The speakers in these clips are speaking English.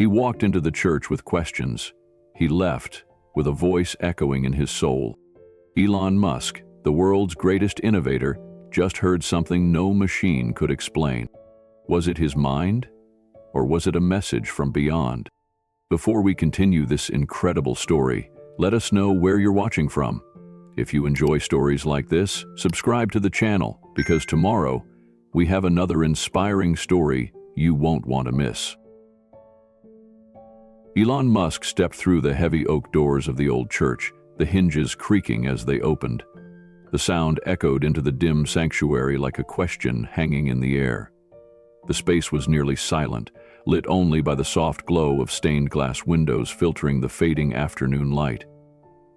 He walked into the church with questions. He left with a voice echoing in his soul. Elon Musk, the world's greatest innovator, just heard something no machine could explain. Was it his mind? Or was it a message from beyond? Before we continue this incredible story, let us know where you're watching from. If you enjoy stories like this, subscribe to the channel, because tomorrow we have another inspiring story you won't want to miss. Elon Musk stepped through the heavy oak doors of the old church, the hinges creaking as they opened. The sound echoed into the dim sanctuary like a question hanging in the air. The space was nearly silent, lit only by the soft glow of stained glass windows filtering the fading afternoon light.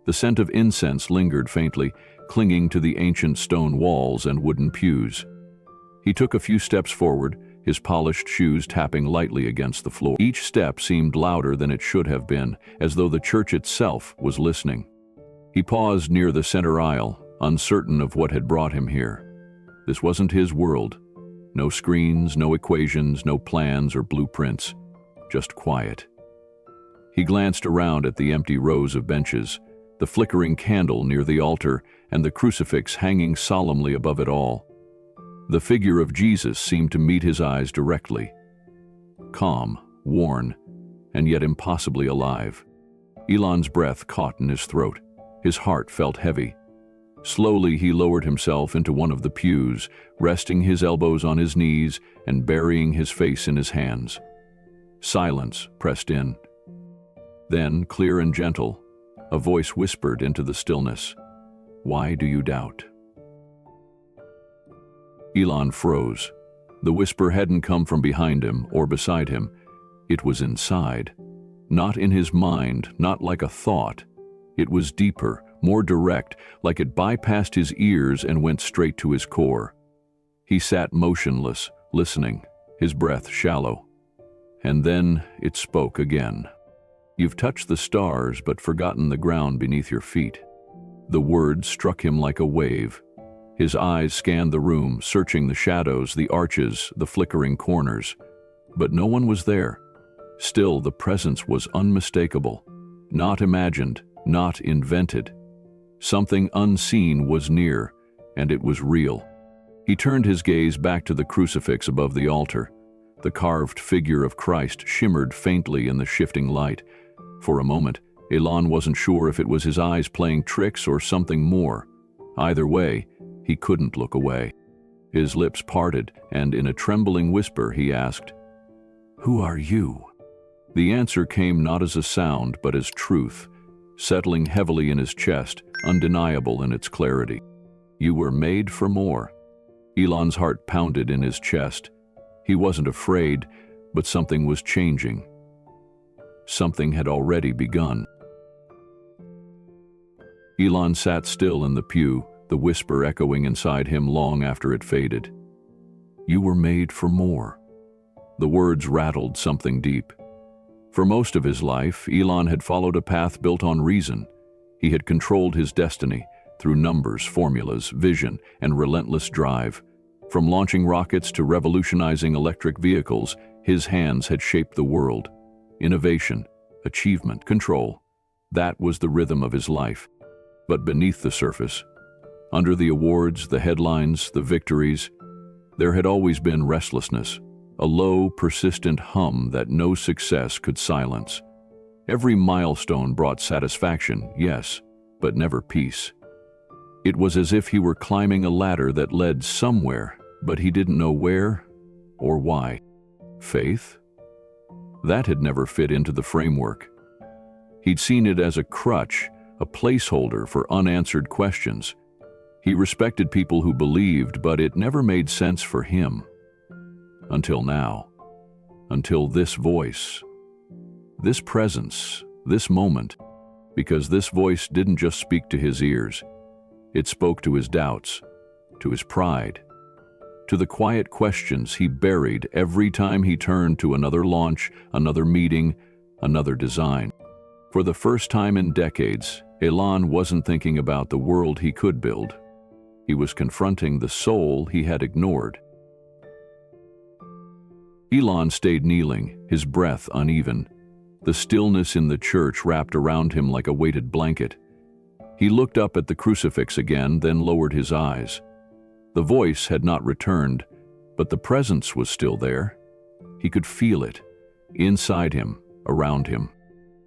The scent of incense lingered faintly, clinging to the ancient stone walls and wooden pews. He took a few steps forward, his polished shoes tapping lightly against the floor. Each step seemed louder than it should have been, as though the church itself was listening. He paused near the center aisle, uncertain of what had brought him here. This wasn't his world. No screens, no equations, no plans or blueprints. Just quiet. He glanced around at the empty rows of benches, the flickering candle near the altar, and the crucifix hanging solemnly above it all. The figure of Jesus seemed to meet his eyes directly. Calm, worn, and yet impossibly alive. Elon's breath caught in his throat. His heart felt heavy. Slowly he lowered himself into one of the pews, resting his elbows on his knees and burying his face in his hands. Silence pressed in. Then, clear and gentle, a voice whispered into the stillness, "Why do you doubt?" Elon froze. The whisper hadn't come from behind him or beside him. It was inside. Not in his mind, not like a thought. It was deeper, more direct, like it bypassed his ears and went straight to his core. He sat motionless, listening, his breath shallow. And then it spoke again. "You've touched the stars but forgotten the ground beneath your feet." The words struck him like a wave. His eyes scanned the room, searching the shadows, the arches, the flickering corners. But no one was there. Still, the presence was unmistakable. Not imagined, not invented. Something unseen was near, and it was real. He turned his gaze back to the crucifix above the altar. The carved figure of Christ shimmered faintly in the shifting light. For a moment, Elon wasn't sure if it was his eyes playing tricks or something more. Either way, he couldn't look away. His lips parted, and in a trembling whisper he asked, "Who are you?" The answer came not as a sound, but as truth, settling heavily in his chest, undeniable in its clarity. "You were made for more." Elon's heart pounded in his chest. He wasn't afraid, but something was changing. Something had already begun. Elon sat still in the pew, the whisper echoing inside him long after it faded. "You were made for more." The words rattled something deep. For most of his life, Elon had followed a path built on reason. He had controlled his destiny through numbers, formulas, vision, and relentless drive. From launching rockets to revolutionizing electric vehicles, his hands had shaped the world. Innovation, achievement, control. That was the rhythm of his life. But beneath the surface, under the awards, the headlines, the victories, there had always been restlessness, a low, persistent hum that no success could silence. Every milestone brought satisfaction, yes, but never peace. It was as if he were climbing a ladder that led somewhere, but he didn't know where or why. Faith? That had never fit into the framework. He'd seen it as a crutch, a placeholder for unanswered questions. He respected people who believed, but it never made sense for him. Until now. Until this voice. This presence, this moment. Because this voice didn't just speak to his ears. It spoke to his doubts, to his pride, to the quiet questions he buried every time he turned to another launch, another meeting, another design. For the first time in decades, Elon wasn't thinking about the world he could build. He was confronting the soul he had ignored. Elon stayed kneeling, his breath uneven, The stillness in the church wrapped around him like a weighted blanket. He looked up at the crucifix again, then lowered his eyes. The voice had not returned, but the presence was still there. He could feel it, inside him, around him.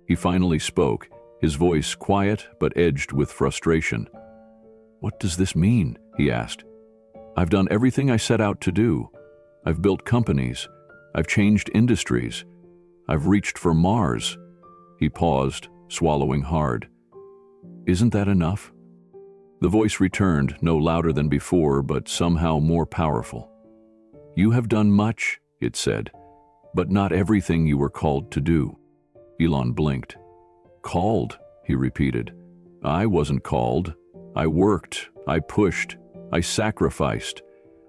He finally spoke, his voice quiet but edged with frustration. "What does this mean?" he asked. "I've done everything I set out to do. I've built companies. I've changed industries. I've reached for Mars." He paused, swallowing hard. "Isn't that enough?" The voice returned, no louder than before, but somehow more powerful. "You have done much," it said, "but not everything you were called to do." Elon blinked. "Called," he repeated. "I wasn't called. I worked, I pushed, I sacrificed.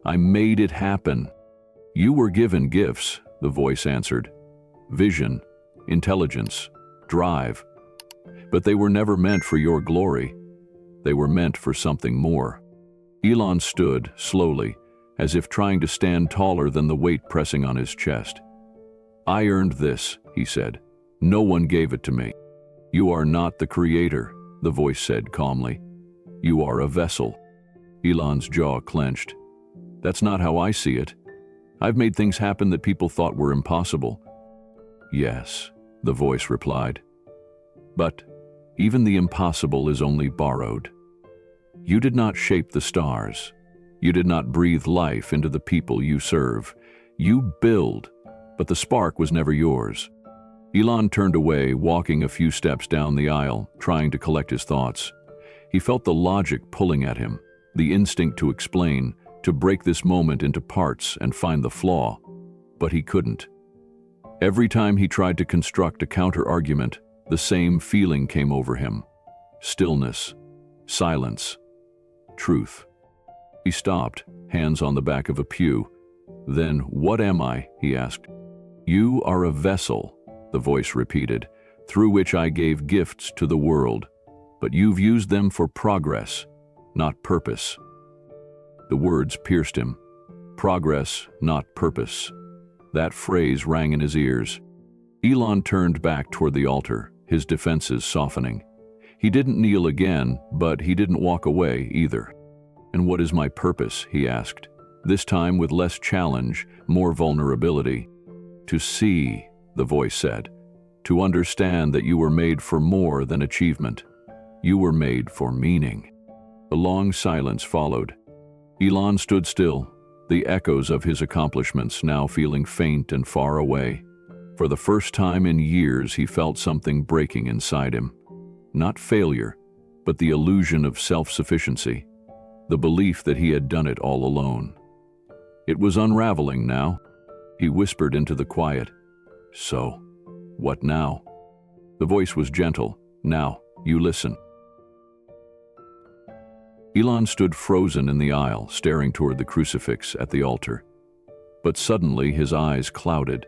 I made it happen." "You were given gifts," the voice answered. "Vision, intelligence, drive. But they were never meant for your glory. They were meant for something more." Elon stood, slowly, as if trying to stand taller than the weight pressing on his chest. "I earned this," he said. "No one gave it to me." "You are not the creator," the voice said calmly. "You are a vessel." Elon's jaw clenched. "That's not how I see it. I've made things happen that people thought were impossible." "Yes," the voice replied. "But even the impossible is only borrowed. You did not shape the stars. You did not breathe life into the people you serve. You build, but the spark was never yours." Elon turned away, walking a few steps down the aisle, trying to collect his thoughts. He felt the logic pulling at him, the instinct to explain, to break this moment into parts and find the flaw, but he couldn't. Every time he tried to construct a counter-argument, the same feeling came over him. Stillness, silence, truth. He stopped, hands on the back of a pew. "Then what am I?" he asked. "You are a vessel," the voice repeated, "through which I gave gifts to the world, but you've used them for progress, not purpose." The words pierced him. Progress, not purpose. That phrase rang in his ears. Elon turned back toward the altar, his defenses softening. He didn't kneel again, but he didn't walk away either. "And what is my purpose?" he asked, this time with less challenge, more vulnerability. "To see," the voice said, "to understand that you were made for more than achievement. You were made for meaning." A long silence followed. Elon stood still, the echoes of his accomplishments now feeling faint and far away. For the first time in years, he felt something breaking inside him. Not failure, but the illusion of self-sufficiency, the belief that he had done it all alone. It was unraveling now. He whispered into the quiet, "So, what now?" The voice was gentle. "Now, you listen." Elon stood frozen in the aisle, staring toward the crucifix at the altar. But suddenly his eyes clouded,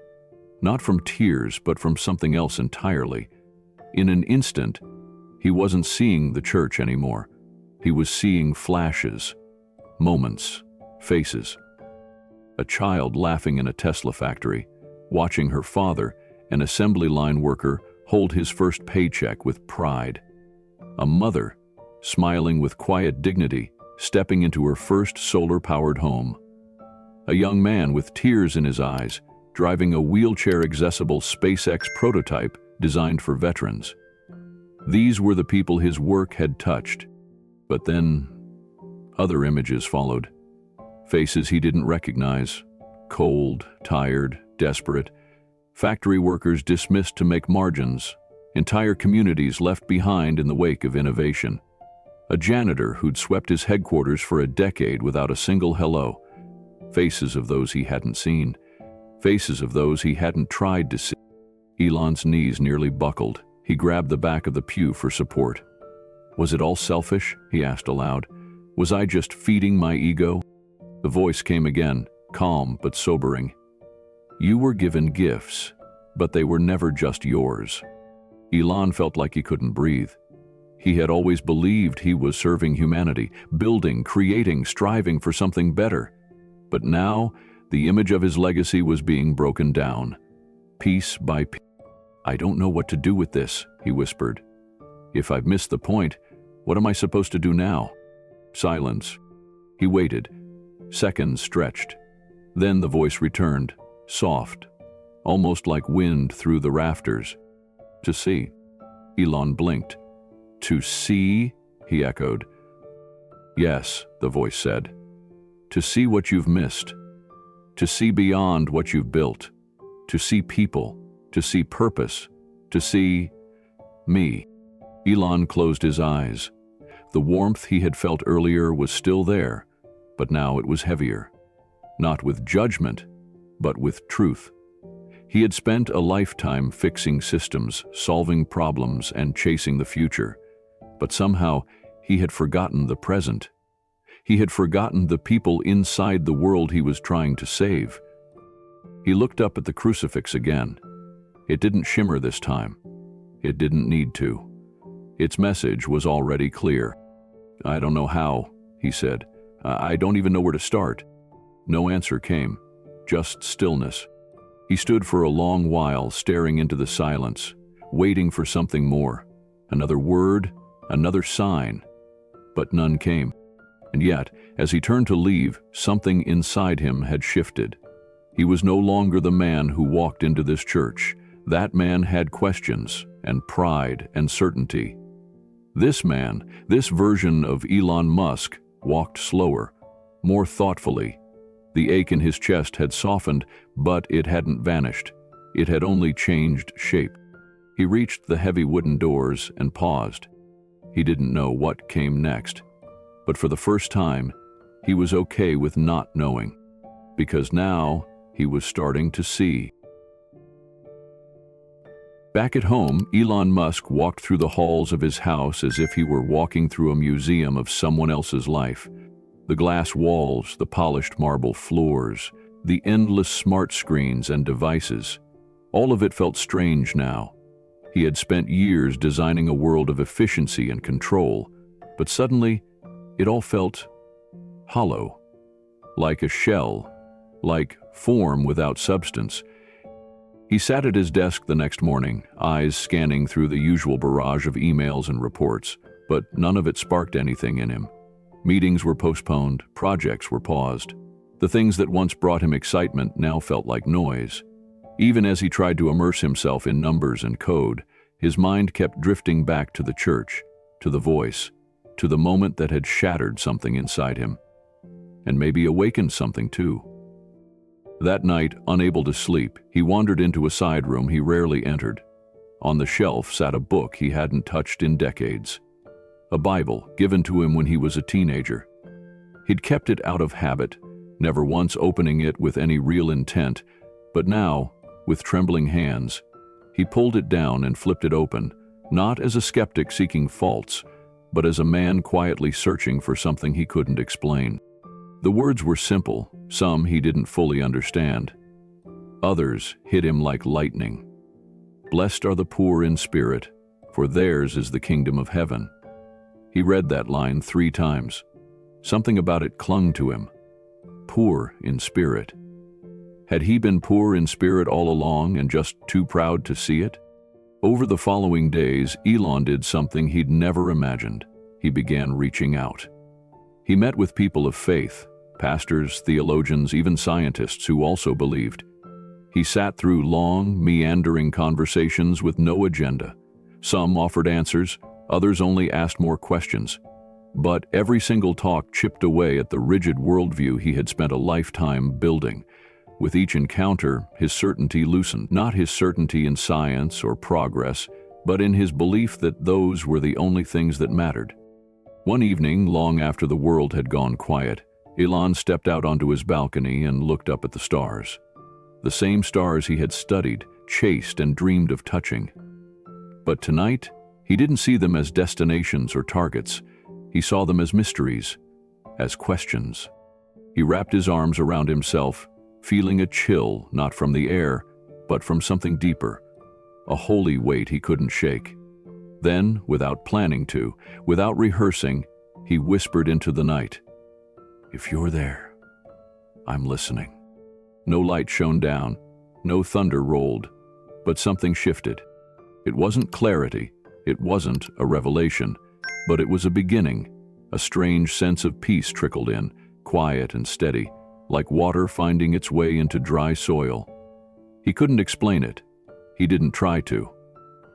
not from tears, but from something else entirely. In an instant, he wasn't seeing the church anymore. He was seeing flashes, moments, faces. A child laughing in a Tesla factory, watching her father, an assembly line worker, hold his first paycheck with pride. A mother, smiling with quiet dignity, stepping into her first solar-powered home. A young man with tears in his eyes, driving a wheelchair-accessible SpaceX prototype designed for veterans. These were the people his work had touched. But then, other images followed. Faces he didn't recognize, cold, tired, desperate. Factory workers dismissed to make margins. Entire communities left behind in the wake of innovation. A janitor who'd swept his headquarters for a decade without a single hello. Faces of those he hadn't seen. Faces of those he hadn't tried to see. Elon's knees nearly buckled. He grabbed the back of the pew for support. "Was it all selfish?" he asked aloud. "Was I just feeding my ego?" The voice came again, calm but sobering. "You were given gifts, but they were never just yours." Elon felt like he couldn't breathe. He had always believed he was serving humanity, building, creating, striving for something better. But now, the image of his legacy was being broken down, piece by piece. "I don't know what to do with this," he whispered. "If I've missed the point, what am I supposed to do now?" Silence. He waited. Seconds stretched. Then the voice returned, soft, almost like wind through the rafters. "To see." Elon blinked. "To see?" he echoed. "Yes," the voice said. "To see what you've missed. To see beyond what you've built. To see people. To see purpose. To see me." Elon closed his eyes. The warmth he had felt earlier was still there, but now it was heavier. Not with judgment, but with truth. He had spent a lifetime fixing systems, solving problems, and chasing the future. But somehow, he had forgotten the present. He had forgotten the people inside the world he was trying to save. He looked up at the crucifix again. It didn't shimmer this time. It didn't need to. Its message was already clear. "I don't know how," he said. "I don't even know where to start." No answer came, just stillness. He stood for a long while, staring into the silence, waiting for something more. Another word, another sign. But none came. And yet, as he turned to leave, something inside him had shifted. He was no longer the man who walked into this church. That man had questions, and pride, and certainty. This man, this version of Elon Musk, walked slower, more thoughtfully. The ache in his chest had softened, but it hadn't vanished. It had only changed shape. He reached the heavy wooden doors and paused. He didn't know what came next. But for the first time, he was okay with not knowing, because now he was starting to see. Back at home, Elon Musk walked through the halls of his house as if he were walking through a museum of someone else's life. The glass walls, the polished marble floors, the endless smart screens and devices. All of it felt strange now. He had spent years designing a world of efficiency and control, but suddenly, it all felt hollow, like a shell, like form without substance. He sat at his desk the next morning, eyes scanning through the usual barrage of emails and reports, but none of it sparked anything in him. Meetings were postponed, projects were paused. The things that once brought him excitement now felt like noise. Even as he tried to immerse himself in numbers and code, his mind kept drifting back to the church, to the voice, to the moment that had shattered something inside him. And maybe awakened something too. That night, unable to sleep, he wandered into a side room he rarely entered. On the shelf sat a book he hadn't touched in decades. A Bible given to him when he was a teenager. He'd kept it out of habit, never once opening it with any real intent, but now, with trembling hands, he pulled it down and flipped it open, not as a skeptic seeking faults, but as a man quietly searching for something he couldn't explain. The words were simple, some he didn't fully understand. Others hit him like lightning. "Blessed are the poor in spirit, for theirs is the kingdom of heaven." He read that line 3 times. Something about it clung to him. Poor in spirit. Had he been poor in spirit all along and just too proud to see it? Over the following days, Elon did something he'd never imagined. He began reaching out. He met with people of faith, pastors, theologians, even scientists who also believed. He sat through long, meandering conversations with no agenda. Some offered answers, others only asked more questions. But every single talk chipped away at the rigid worldview he had spent a lifetime building. With each encounter, his certainty loosened, not his certainty in science or progress, but in his belief that those were the only things that mattered. One evening, long after the world had gone quiet, Elon stepped out onto his balcony and looked up at the stars. The same stars he had studied, chased, and dreamed of touching. But tonight, he didn't see them as destinations or targets. He saw them as mysteries, as questions. He wrapped his arms around himself, feeling a chill not from the air, but from something deeper, a holy weight he couldn't shake. Then, without planning to, without rehearsing, he whispered into the night, "If you're there, I'm listening." No light shone down, no thunder rolled, but something shifted. It wasn't clarity, it wasn't a revelation, but it was a beginning. A strange sense of peace trickled in, quiet and steady, like water finding its way into dry soil. He couldn't explain it. He didn't try to.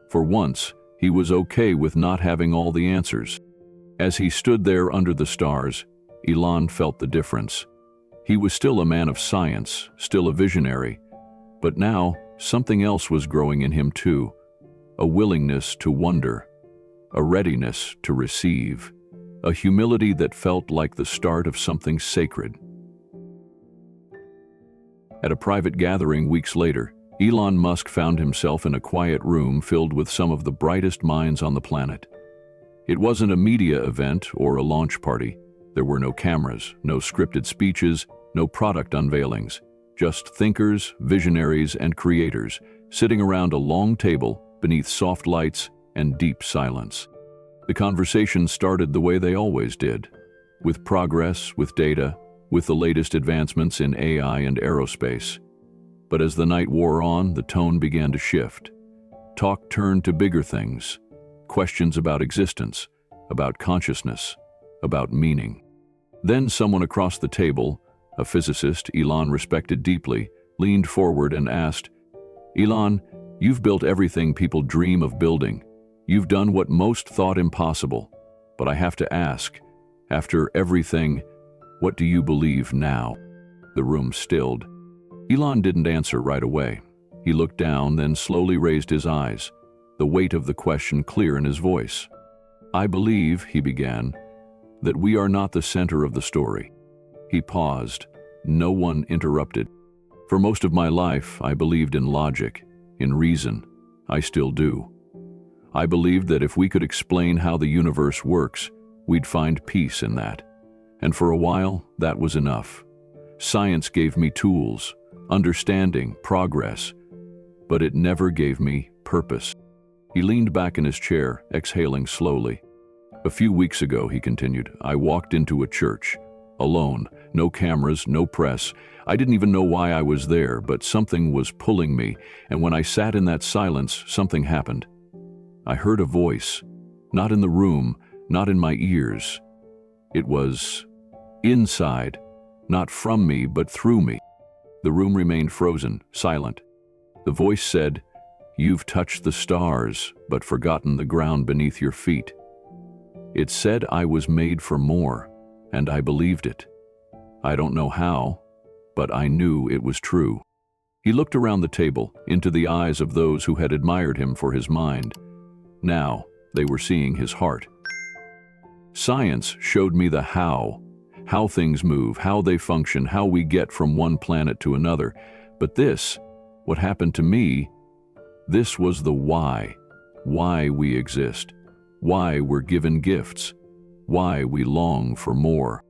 For once, he was okay with not having all the answers. As he stood there under the stars, Elon felt the difference. He was still a man of science, still a visionary, but now something else was growing in him too, a willingness to wonder, a readiness to receive, a humility that felt like the start of something sacred. At a private gathering weeks later, Elon Musk found himself in a quiet room filled with some of the brightest minds on the planet. It wasn't a media event or a launch party. There were no cameras, no scripted speeches, no product unveilings, just thinkers, visionaries, and creators sitting around a long table beneath soft lights and deep silence. The conversation started the way they always did, with progress, with data, with the latest advancements in AI and aerospace. But as the night wore on, the tone began to shift. Talk turned to bigger things, questions about existence, about consciousness, about meaning. Then someone across the table, a physicist Elon respected deeply, leaned forward and asked, "Elon, you've built everything people dream of building. You've done what most thought impossible. But I have to ask, after everything, what do you believe now?" The room stilled. Elon didn't answer right away. He looked down, then slowly raised his eyes, the weight of the question clear in his voice. "I believe," he began, "that we are not the center of the story." He paused. No one interrupted. "For most of my life, I believed in logic, in reason. I still do. I believed that if we could explain how the universe works, we'd find peace in that. And for a while, that was enough. Science gave me tools, understanding, progress, but it never gave me purpose." He leaned back in his chair, exhaling slowly. "A few weeks ago," he continued, "I walked into a church, alone, no cameras, no press. I didn't even know why I was there, but something was pulling me, and when I sat in that silence, something happened. I heard a voice, not in the room, not in my ears. It was inside, not from me, but through me." The room remained frozen, silent. The voice said, "You've touched the stars, but forgotten the ground beneath your feet." It said I was made for more, and I believed it. I don't know how, but I knew it was true. He looked around the table, into the eyes of those who had admired him for his mind. Now, they were seeing his heart. "Science showed me the how things move, how they function, how we get from one planet to another. But this, what happened to me, this was the why we exist, why we're given gifts, why we long for more."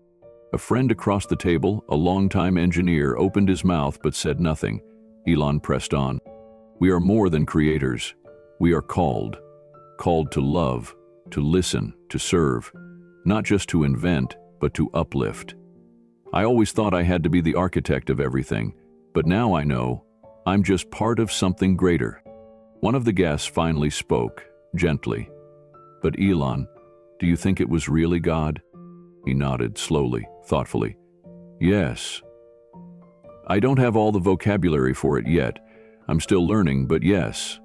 A friend across the table, a longtime engineer, opened his mouth but said nothing. Elon pressed on. "We are more than creators. We are called to love, to listen, to serve, not just to invent, but to uplift. I always thought I had to be the architect of everything, but now I know I'm just part of something greater." One of the guests finally spoke, gently. "But Elon, do you think it was really God?" He nodded slowly, thoughtfully. "Yes. I don't have all the vocabulary for it yet. I'm still learning, but yes.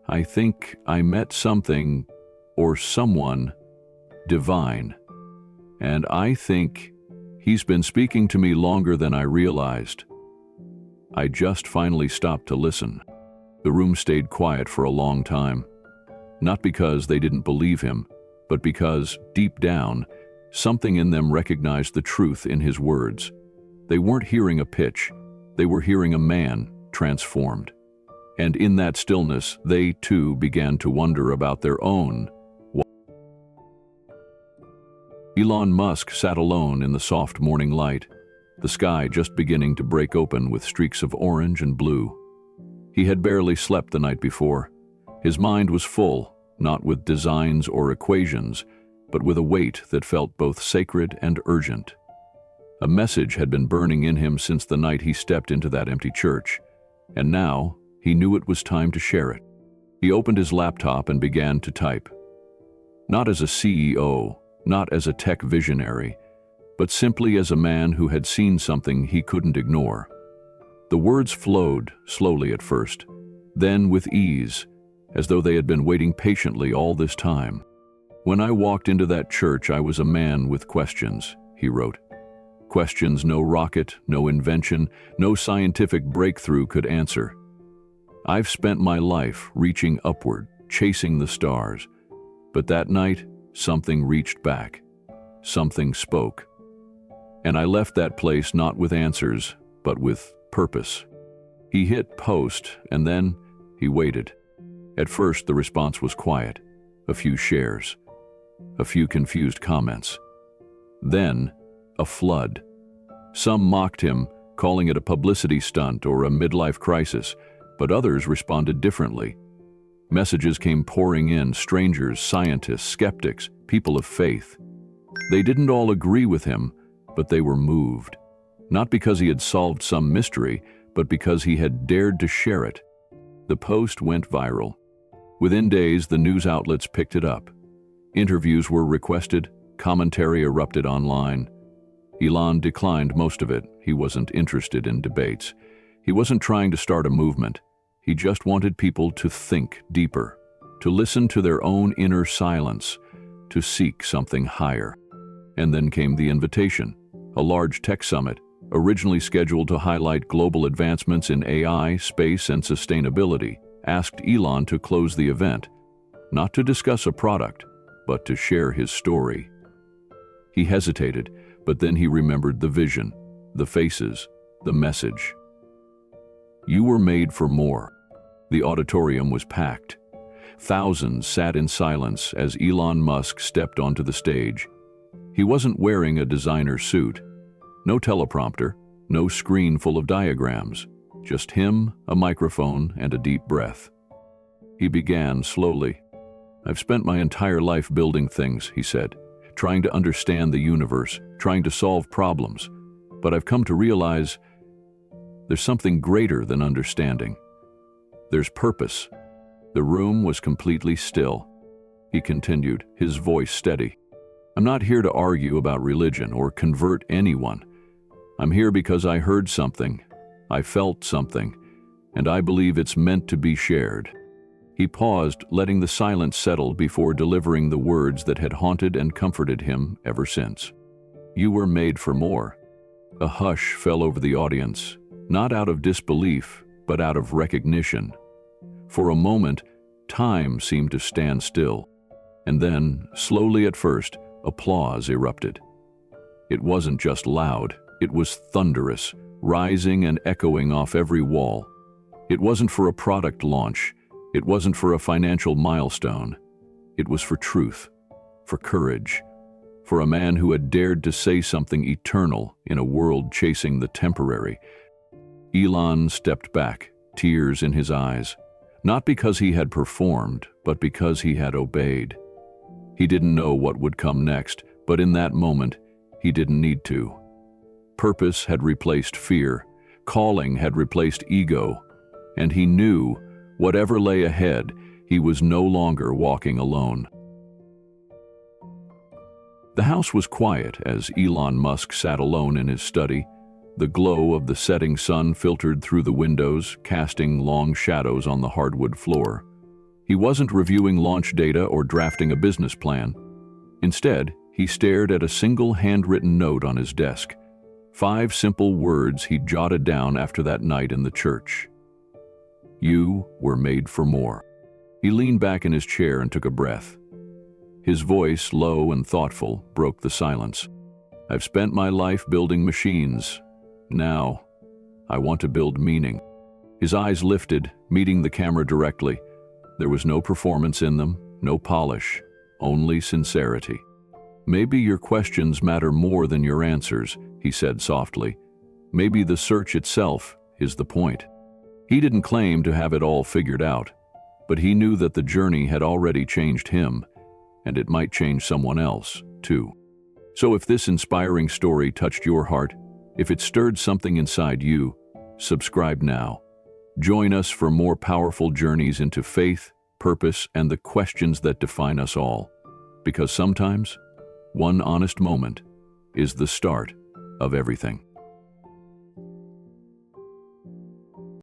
I think I met something, or someone, divine. And I think he's been speaking to me longer than I realized." I just finally stopped to listen. The room stayed quiet for a long time. Not because they didn't believe him, but because, deep down, something in them recognized the truth in his words. They weren't hearing a pitch, they were hearing a man transformed. And in that stillness, they too began to wonder about their own. Elon Musk sat alone in the soft morning light, the sky just beginning to break open with streaks of orange and blue. He had barely slept the night before. His mind was full, not with designs or equations, but with a weight that felt both sacred and urgent. A message had been burning in him since the night he stepped into that empty church, and now he knew it was time to share it. He opened his laptop and began to type. Not as a CEO, not as a tech visionary, but simply as a man who had seen something he couldn't ignore. The words flowed, slowly at first, then with ease, as though they had been waiting patiently all this time. When I walked into that church, I was a man with questions, he wrote. Questions no rocket, no invention, no scientific breakthrough could answer. I've spent my life reaching upward, chasing the stars. But that night, something reached back. Something spoke. And I left that place not with answers, but with purpose. He hit post, and then he waited. At first, the response was quiet. A few shares. A few confused comments. Then, a flood. Some mocked him, calling it a publicity stunt or a midlife crisis, but others responded differently. Messages came pouring in, strangers, scientists, skeptics, people of faith. They didn't all agree with him, but they were moved. Not because he had solved some mystery, but because he had dared to share it. The post went viral. Within days, the news outlets picked it up. Interviews were requested, commentary erupted online. Elon declined most of it. He wasn't interested in debates. He wasn't trying to start a movement. He just wanted people to think deeper, to listen to their own inner silence, to seek something higher. And then came the invitation, a large tech summit, originally scheduled to highlight global advancements in AI, space, and sustainability, asked Elon to close the event, not to discuss a product, but to share his story. He hesitated, but then he remembered the vision, the faces, the message. You were made for more. The auditorium was packed. Thousands sat in silence as Elon Musk stepped onto the stage. He wasn't wearing a designer suit. No teleprompter, no screen full of diagrams. Just him, a microphone, and a deep breath. He began slowly. I've spent my entire life building things, he said, trying to understand the universe, trying to solve problems. But I've come to realize there's something greater than understanding. There's purpose. The room was completely still. He continued, his voice steady. I'm not here to argue about religion or convert anyone. I'm here because I heard something. I felt something, and I believe it's meant to be shared. He paused, letting the silence settle before delivering the words that had haunted and comforted him ever since. You were made for more. A hush fell over the audience, not out of disbelief, but out of recognition. For a moment, time seemed to stand still. And then, slowly at first, applause erupted. It wasn't just loud, it was thunderous, rising and echoing off every wall. It wasn't for a product launch. It wasn't for a financial milestone. It was for truth, for courage, for a man who had dared to say something eternal in a world chasing the temporary. Elon stepped back, tears in his eyes, not because he had performed, but because he had obeyed. He didn't know what would come next, but in that moment, he didn't need to. Purpose had replaced fear, calling had replaced ego, and he knew, whatever lay ahead, he was no longer walking alone. The house was quiet as Elon Musk sat alone in his study. The glow of the setting sun filtered through the windows, casting long shadows on the hardwood floor. He wasn't reviewing launch data or drafting a business plan. Instead, he stared at a single handwritten note on his desk. 5 simple words he'd jotted down after that night in the church. You were made for more. He leaned back in his chair and took a breath. His voice, low and thoughtful, broke the silence. I've spent my life building machines. Now, I want to build meaning. His eyes lifted, meeting the camera directly. There was no performance in them, no polish, only sincerity. Maybe your questions matter more than your answers, he said softly. Maybe the search itself is the point. He didn't claim to have it all figured out, but he knew that the journey had already changed him, and it might change someone else, too. So if this inspiring story touched your heart, if it stirred something inside you, subscribe now. Join us for more powerful journeys into faith, purpose, and the questions that define us all. Because sometimes, one honest moment is the start of everything.